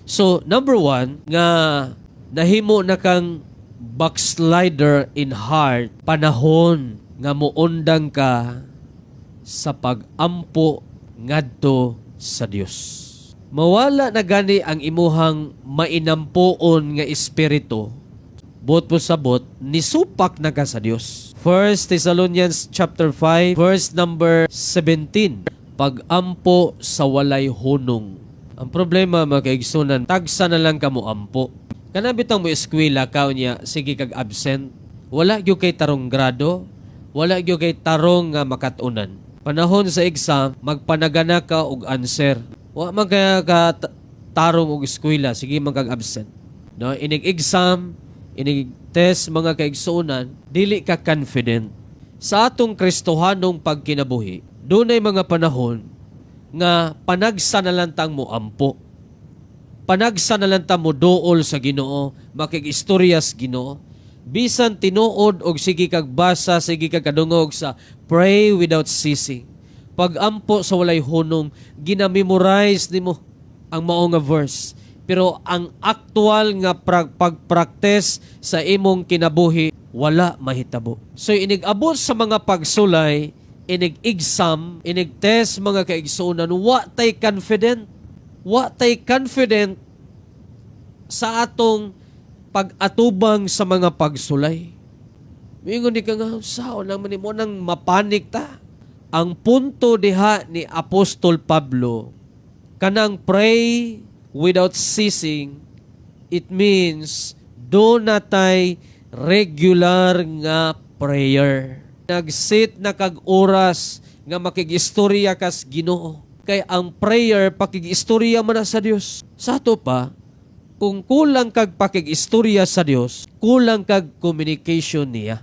So, number one, nga nahimo na kang backslider in heart, panahon nga muundang ka sa pag-ampo ngadto sa Dios. Mawala na gani ang imuhang mainampoon nga espiritu, bot po sabot, nisupak na ka sa Dios. 1 Thessalonians chapter 5, verse number 17, pag-ampo sa walay hunong. Ang problema, mga kaigsunan, tagsa na lang ka mo ampo. Kanabitang mo eskwela, kao niya, sige kag absent. Wala gyud kay tarong grado, wala gyud kay tarong nga makatunan. Panahon sa exam, magpanagana ka og answer. Wa man kaya ka tarong og eskwela, sige man kag absent. No, inig exam, inig test, mga kaigsunan, dili ka confident. Sa atong Kristohanong pagkinabuhi, dunay mga panahon nga panagsa na lang tang mo ampo. Panagsa na lang tang mo dool sa Ginoo, makigistorya sa Ginoo. Bisan tinuod og sige kag basa, sige kag kadungog sa pray without ceasing. Pag-ampo sa walay hunong, ginamemorize nimo ang mao nga verse. Pero ang actual nga pag-practice sa imong kinabuhi, wala mahitabo. So inig-abot sa mga pagsulay, inig-exam, inig-test mga kaigsunan, wa tay confident. Wa tay confident sa atong pag-atubang sa mga pagsulay. Mingon di ka nga, sao naman mo nang mapanik ta? Ang punto diha ni Apostol Pablo, kanang pray without ceasing, it means do natay regular nga prayer. Nagsit na kag oras nga makigistorya kas Ginoo. Kay ang prayer, pakigistorya man na sa Dios. Sa ato pa, kung kulang kag pakigistorya sa Dios, kulang kag communication niya.